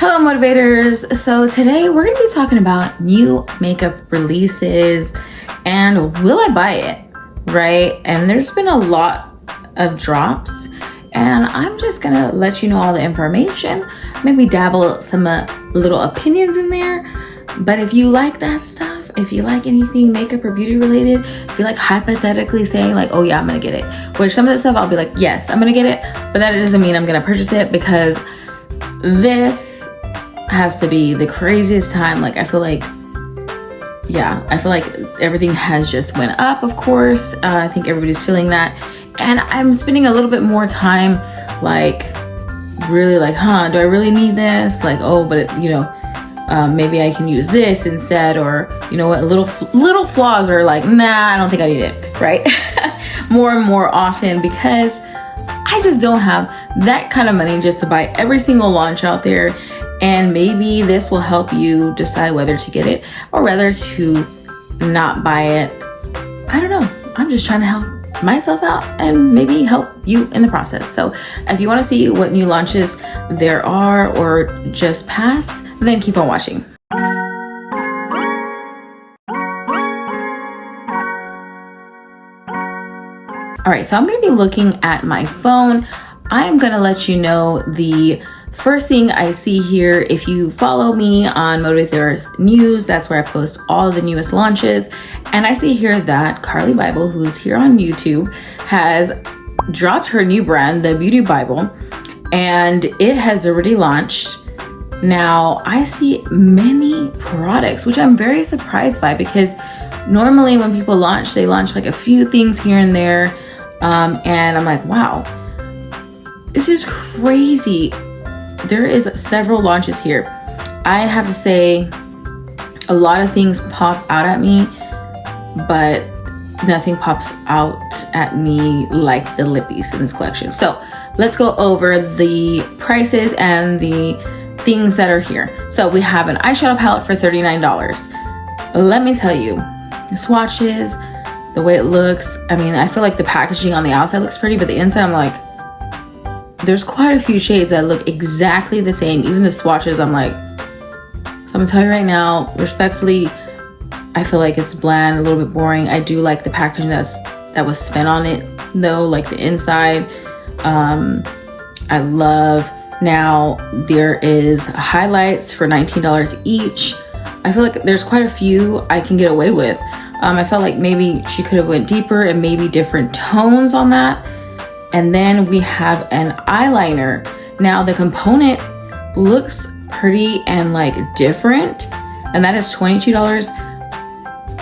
Hello motivators. So today we're going to be talking about new makeup releases and will I buy it, right? And there's been a lot of drops and I'm just going to let you know all the information, maybe dabble some little opinions in there. But if you like that stuff, if you like anything makeup or beauty related, if you like hypothetically saying like, oh yeah, I'm going to get it, which some of the stuff I'll be like, yes, I'm going to get it, but that doesn't mean I'm going to purchase it because this has to be the craziest time. Like I feel like everything has just went up, of course. I think everybody's feeling that. And I'm spending a little bit more time like really like, do I really need this? Like, oh, but maybe I can use this instead, or you know what, little flaws are like, nah, I don't think I need it, right? More and more often, because I just don't have that kind of money just to buy every single launch out there. And maybe this will help you decide whether to get it or whether to not buy it. I don't know. I'm just trying to help myself out and maybe help you in the process. So if you want to see what new launches there are or just pass, then keep on watching. All right, so I'm going to be looking at my phone. I'm going to let you know the first thing I see here. If you follow me on Motivate the Earth News, that's where I post all of the newest launches. And I see here that Carly Bible, who's here on YouTube, has dropped her new brand, the Beauty Bible, and it has already launched. Now, I see many products, which I'm very surprised by, because normally when people launch, they launch like a few things here and there. And I'm like, wow, this is crazy. There is several launches here. I have to say a lot of things pop out at me, but nothing pops out at me like the lippies in this collection. So let's go over the prices and the things that are here. So we have an eyeshadow palette for $39. Let me tell you, the swatches, the way it looks, I mean, I feel like the packaging on the outside looks pretty, but the inside I'm like, there's quite a few shades that look exactly the same. Even the swatches, I'm like, so I'm gonna tell you right now, respectfully, I feel like it's bland, a little bit boring. I do like the packaging that was spent on it though, like the inside. I love, now there is highlights for $19 each. I feel like there's quite a few I can get away with. I felt like maybe she could have went deeper and maybe different tones on that. And then we have an eyeliner. Now the component looks pretty and like different, and that is $22,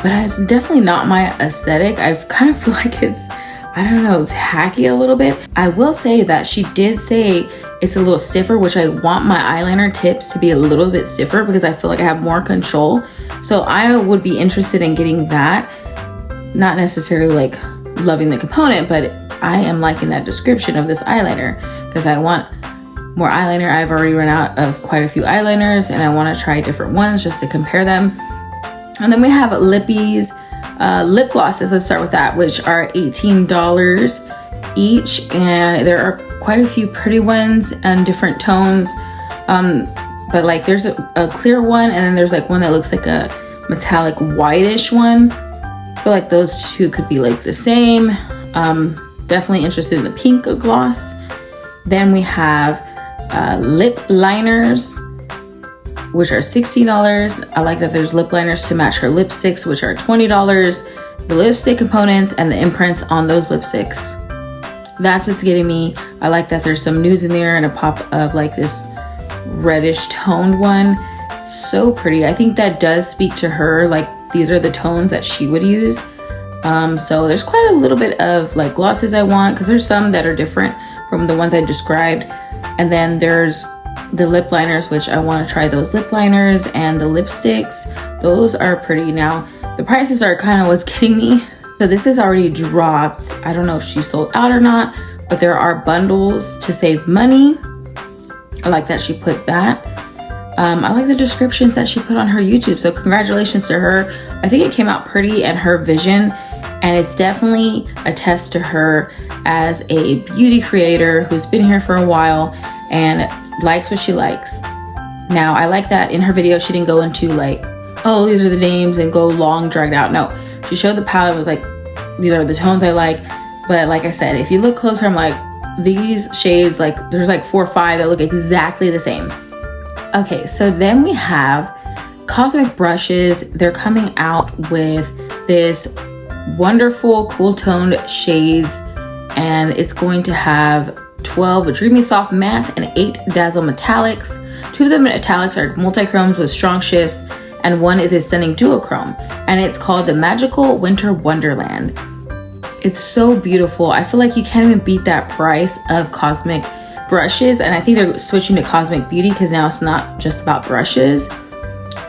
but it's definitely not my aesthetic. I kind of feel like it's, I don't know, tacky a little bit. I will say that she did say it's a little stiffer, which I want my eyeliner tips to be a little bit stiffer because I feel like I have more control. So I would be interested in getting that. Not necessarily like loving the component, but I am liking that description of this eyeliner because I want more eyeliner. I've already run out of quite a few eyeliners and I want to try different ones just to compare them. And then we have lippies, lip glosses. Let's start with that, which are $18 each. And there are quite a few pretty ones and different tones. But like there's a clear one, and then there's like one that looks like a metallic whitish one. I feel like those two could be like the same. Definitely interested in the pink gloss. Then we have lip liners, which are $16. I like that there's lip liners to match her lipsticks, which are $20. The lipstick components and the imprints on those lipsticks, that's what's getting me. I like that there's some nudes in there and a pop of like this reddish toned one. So pretty. I think that does speak to her, like these are the tones that she would use. So there's quite a little bit of like glosses I want, because there's some that are different from the ones I described. And then there's the lip liners, which I want to try those lip liners, and the lipsticks. Those are pretty. Now the prices are kind of what's getting me. So this is already dropped. I don't know if she sold out or not, but there are bundles to save money. I like that she put that. I like the descriptions that she put on her YouTube. So congratulations to her. I think it came out pretty, and her vision, and it's definitely a test to her as a beauty creator who's been here for a while and likes what she likes. Now, I like that in her video, she didn't go into like, oh, these are the names and go long, dragged out. No, she showed the palette, was like, these are the tones I like. But like I said, if you look closer, I'm like, these shades, like there's like 4 or 5 that look exactly the same. Okay, so then we have Cosmic brushes. They're coming out with this wonderful cool toned shades, and it's going to have 12 dreamy soft mattes and 8 dazzle metallics. 2 of the metallics are multichromes with strong shifts, and 1 is a stunning duochrome, and it's called the Magical Winter Wonderland. It's so beautiful. I feel like you can't even beat that price of Cosmic brushes, and I think they're switching to Cosmic Beauty because now it's not just about brushes.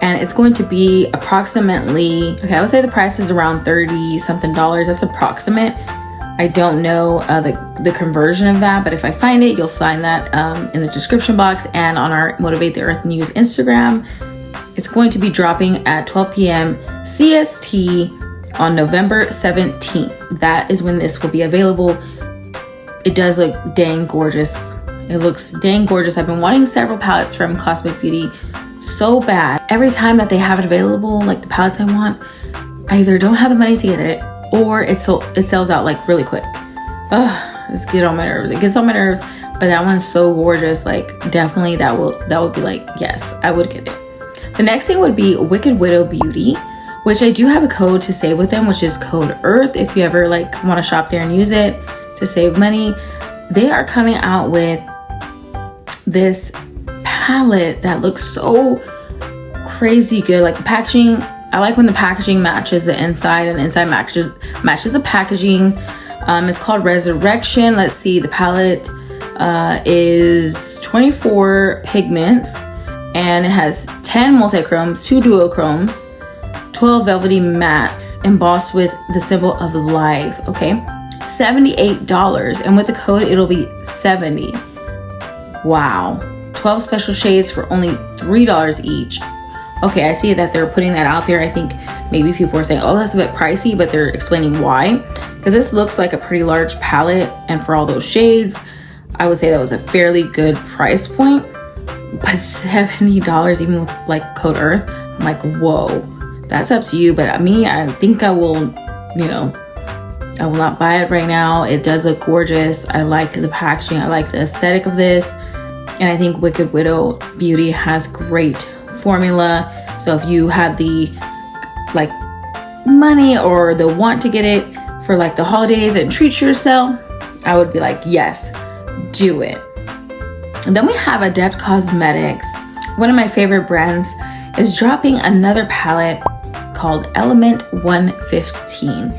And it's going to be approximately, okay, I would say the price is around $30 something. That's approximate. I don't know the conversion of that, but if I find it, you'll find that in the description box and on our Motivate the Earth News Instagram. It's going to be dropping at 12 p.m. CST on November 17th. That is when this will be available. It does look dang gorgeous. It looks dang gorgeous. I've been wanting several palettes from Cosmic Beauty so bad. Every time that they have it available, like the palettes I want, I either don't have the money to get it or it sells out like really quick. It's get on my nerves. It gets on my nerves, but that one's so gorgeous. Like definitely that would be like, yes, I would get it. The next thing would be Wicked Widow Beauty, which I do have a code to save with them, which is code EARTH. If you ever like want to shop there and use it to save money, they are coming out with this palette that looks so crazy good. Like the packaging, I like when the packaging matches the inside and the inside matches the packaging. It's called Resurrection. Let's see, the palette is 24 pigments and it has 10 multichromes, 2 duochromes, 12 velvety mattes embossed with the symbol of life. Okay, $78, and with the code it'll be 70. Wow. 12 special shades for only $3 each. Okay, I see that they're putting that out there. I think maybe people are saying, oh, that's a bit pricey, but they're explaining why. Because this looks like a pretty large palette, and for all those shades, I would say that was a fairly good price point. But $70 even with like code EARTH, I'm like, whoa, that's up to you. But me, I think I will, I will not buy it right now. It does look gorgeous. I like the packaging. I like the aesthetic of this. And I think Wicked Widow Beauty has great formula. So if you have the like money or the want to get it for like the holidays and treat yourself, I would be like, yes, do it. And then we have Adept Cosmetics. One of my favorite brands is dropping another palette called Element 115.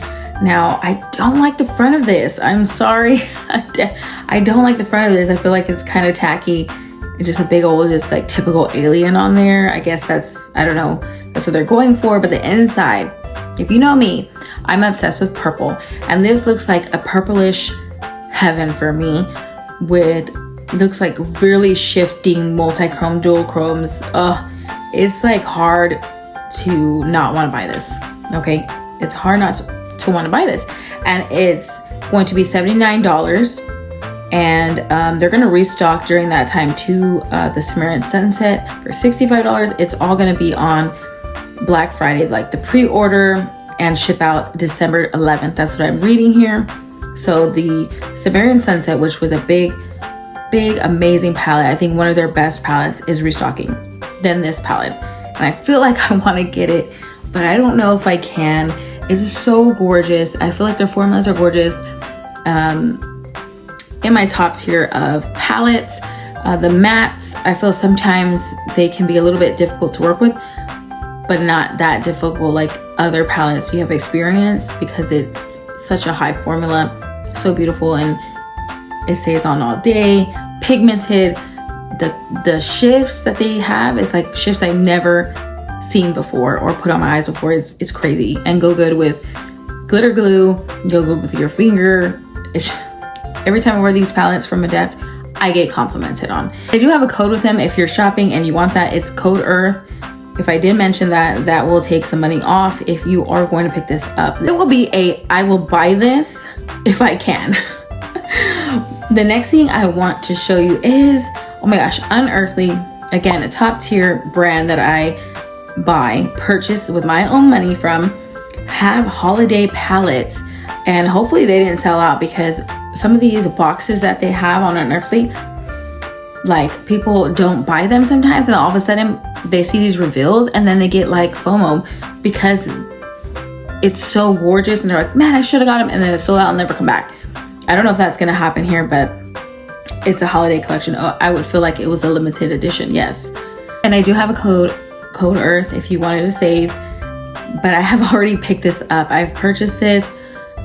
Now, I don't like the front of this. I'm sorry. I don't like the front of this. I feel like it's kind of tacky. It's just a big old, just like typical alien on there. I guess I don't know, that's what they're going for. But the inside, if you know me, I'm obsessed with purple. And this looks like a purplish heaven for me with, looks like really shifting multi-chrome, duochromes. It's like hard to not want to buy this, okay? It's hard not to want to buy this. And it's going to be $79. And they're going to restock during that time to the Sumerian Sunset for $65. It's all going to be on Black Friday, like the pre-order, and ship out December 11th. That's what I'm reading here. So the Sumerian Sunset, which was a big, amazing palette, I think one of their best palettes, is restocking. Then this palette. And I feel like I want to get it, but I don't know if I can. It's so gorgeous. I feel like their formulas are gorgeous. In my top tier of palettes, the mattes, I feel sometimes they can be a little bit difficult to work with, but not that difficult like other palettes you have experienced, because it's such a high formula, so beautiful, and it stays on all day. Pigmented, the shifts that they have is like shifts I've never seen before or put on my eyes before. It's crazy, and go good with glitter glue, go good with your finger. Every time I wear these palettes from Adept, I get complimented on. I do have a code with them. If you're shopping and you want that, it's code EARTH. If I did mention that, that will take some money off if you are going to pick this up. It will be I will buy this if I can. The next thing I want to show you is, oh my gosh, Unearthly. again, a top tier brand that I purchase with my own money from, have holiday palettes. And hopefully they didn't sell out, because some of these boxes that they have on Unearthly, like, people don't buy them sometimes, and all of a sudden they see these reveals and then they get like FOMO because it's so gorgeous and they're like, man, I should have got them, and then it's sold out and never come back. I don't know if that's gonna happen here, but it's a holiday collection. Oh, I would feel like it was a limited edition, yes. And I do have a code Earth if you wanted to save, but I have already picked this up. I've purchased this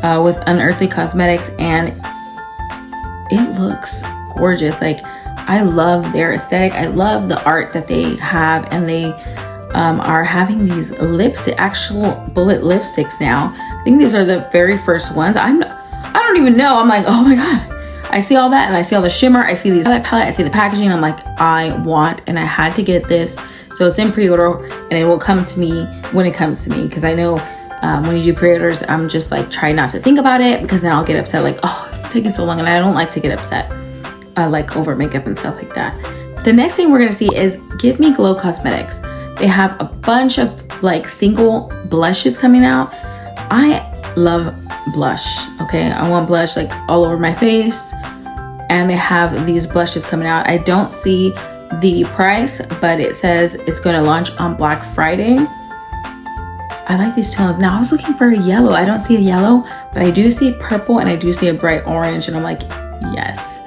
with Unearthly Cosmetics, and it looks gorgeous. Like, I love their aesthetic. I love the art that they have, and they are having these actual bullet lipsticks now. I think these are the very first ones. I don't even know. I'm like, oh my God. I see all that, and I see all the shimmer. I see these palette, I see the packaging. I'm like, I want, and I had to get this. So it's in pre-order, and it will come to me when it comes to me, because I know when you do pre-orders, I'm just like, try not to think about it, because then I'll get upset, like, oh, it's taking so long, and I don't like to get upset like over makeup and stuff like that. The next thing we're gonna see is Give Me Glow Cosmetics. They have a bunch of like single blushes coming out. I love blush, okay? I want blush like all over my face, and they have these blushes coming out. I don't see the price, but it says it's going to launch on Black Friday. I like these tones. Now I was looking for a yellow. I don't see a yellow, but I do see purple, and I do see a bright orange, and I'm like, yes,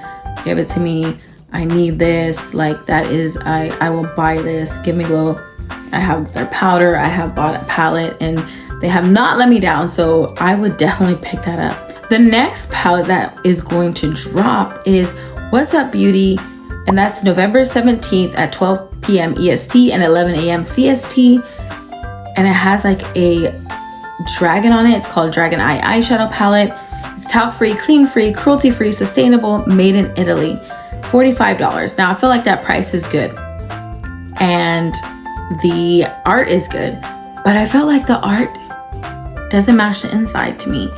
give it to me. I need this. Like, that is, I will buy this. Give Me Glow. I have their powder. I have bought a palette, and they have not let me down, so I would definitely pick that up. The next palette that is going to drop is What's Up Beauty, and that's November 17th at 12 p.m. EST and 11 a.m. CST. And it has like a dragon on it. It's called Dragon Eye Eyeshadow Palette. It's talc-free, clean-free, cruelty-free, sustainable, made in Italy. $45. Now, I feel like that price is good, and the art is good, but I felt like the art doesn't match the inside to me.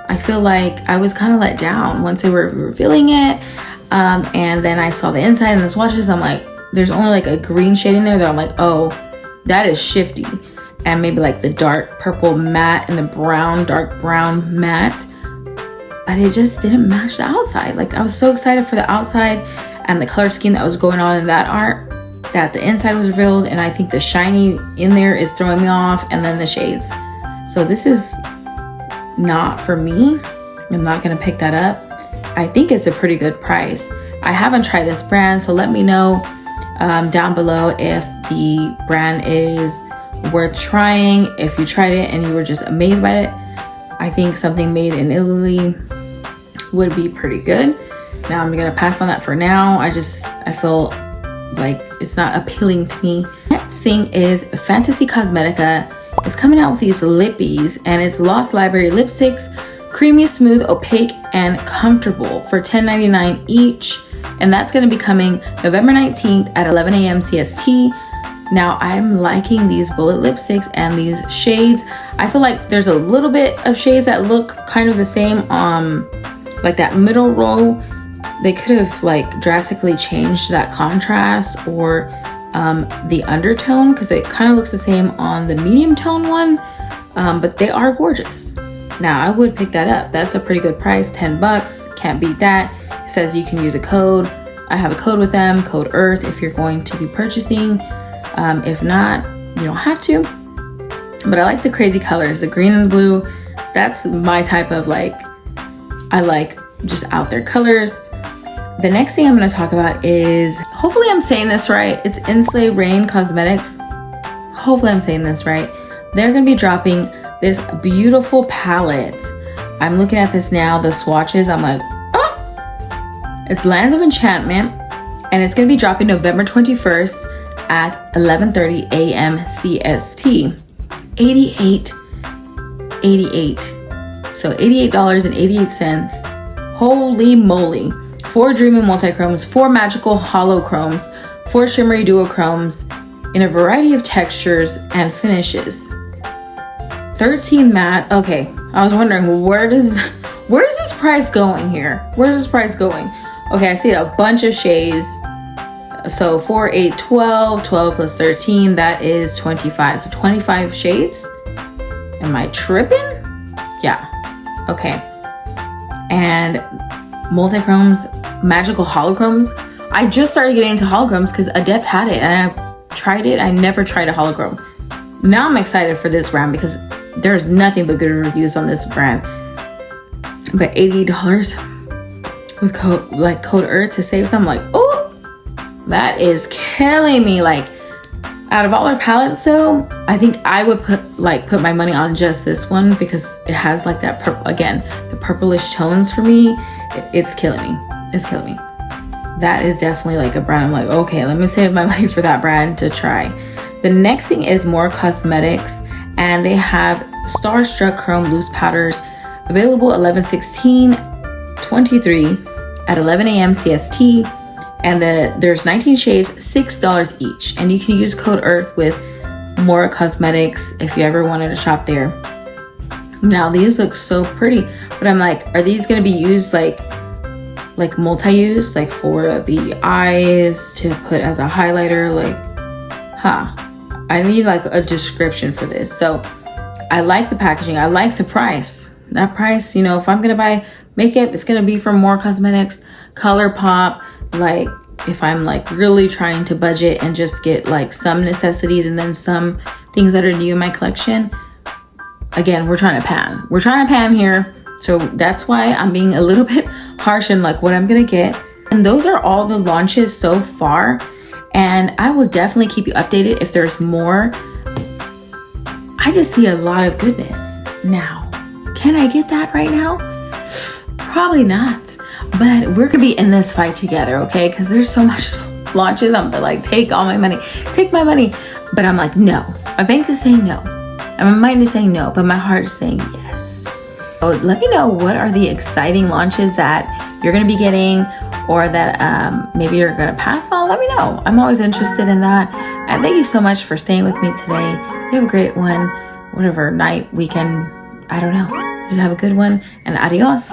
I feel like I was kind of let down once they were revealing it. And then I saw the inside and the swatches. I'm like, there's only like a green shade in there that I'm like, oh, that is shifty. And maybe like the dark purple matte and the brown, dark brown matte. But it just didn't match the outside. Like, I was so excited for the outside and the color scheme that was going on in that art, that the inside was revealed. And I think the shiny in there is throwing me off, and then the shades. So this is not for me. I'm not gonna pick that up. I think it's a pretty good price. I haven't tried this brand, so let me know down below if the brand is worth trying. If you tried it and you were just amazed by it, I think something made in Italy would be pretty good. Now I'm gonna pass on that for now. I feel like it's not appealing to me. Next thing is Fantasy Cosmetica. It's coming out with these lippies, and it's Lost Library lipsticks, creamy, smooth, opaque, and comfortable for $10.99 each. And that's gonna be coming November 19th at 11 a.m. CST. Now, I'm liking these bullet lipsticks and these shades. I feel like there's a little bit of shades that look kind of the same, like that middle row. They could have like drastically changed that contrast or the undertone, because it kind of looks the same on the medium tone one, but they are gorgeous. Now, I would pick that up. That's a pretty good price, 10 bucks. Can't beat that. It says you can use a code. I have a code with them, code Earth, if you're going to be purchasing. If not, you don't have to. But I like the crazy colors, the green and the blue. That's my type of like, I like just out there colors. The next thing I'm going to talk about is, hopefully I'm saying this right, it's Inslay Rain Cosmetics. Hopefully I'm saying this right. They're going to be dropping this beautiful palette. I'm looking at this now, the swatches, I'm like, oh! It's Lands of Enchantment, and it's going to be dropping November 21st at 11:30 a.m. CST. $88. So $88.88. Holy moly. 4 Dreaming Multichromes, 4 Magical Holochromes, 4 Shimmery Duochromes in a variety of textures and finishes. 13 matte. Okay, I was wondering, where's this price going here? Where's this price going? Okay, I see a bunch of shades, So 4, 8, 12, 12 plus 13, that is 25. So 25 shades. Am I tripping? Yeah. Okay. And Multichromes, magical holochromes. I just started getting into holograms because Adept had it and I tried it. I never tried a holochrome. Now I'm excited for this brand because there's nothing but good reviews on this brand. But $80 with code Earth to save some, like, oh, that is killing me. Like, out of all our palettes though, I think I would put my money on just this one because it has like that the purplish tones for me. It's killing me. It's killing me. That is definitely like a brand I'm like, okay, let me save my money for that brand to try. The next thing is more cosmetics, and they have Starstruck Chrome loose powders available 11/16/23 at 11 a.m. CST, and there's 19 shades, $6 each, and you can use code Earth with more cosmetics if you ever wanted to shop there. Now these look so pretty, but I'm like, are these gonna be used like multi-use, like for the eyes to put as a highlighter? Like, I need like a description for this. So I like the packaging, I like the price. That price, you know, if I'm gonna buy makeup, it's gonna be for more cosmetics, color pop. Like if I'm like really trying to budget and just get like some necessities and then some things that are new in my collection. Again, we're trying to pan here. So that's why I'm being a little bit harsh in like what I'm gonna get. And those are all the launches so far. And I will definitely keep you updated if there's more. I just see a lot of goodness now. Can I get that right now? Probably not. But we're gonna be in this fight together, okay? Because there's so much launches. I'm like, take all my money, take my money. But I'm like, no. My bank is saying no. And my mind is saying no, but my heart is saying yes. So let me know, what are the exciting launches that you're gonna be getting, or that maybe you're gonna pass on? Let me know. I'm always interested in that. And thank you so much for staying with me today. You have a great one, whatever night, weekend, I don't know. Just have a good one, and adios.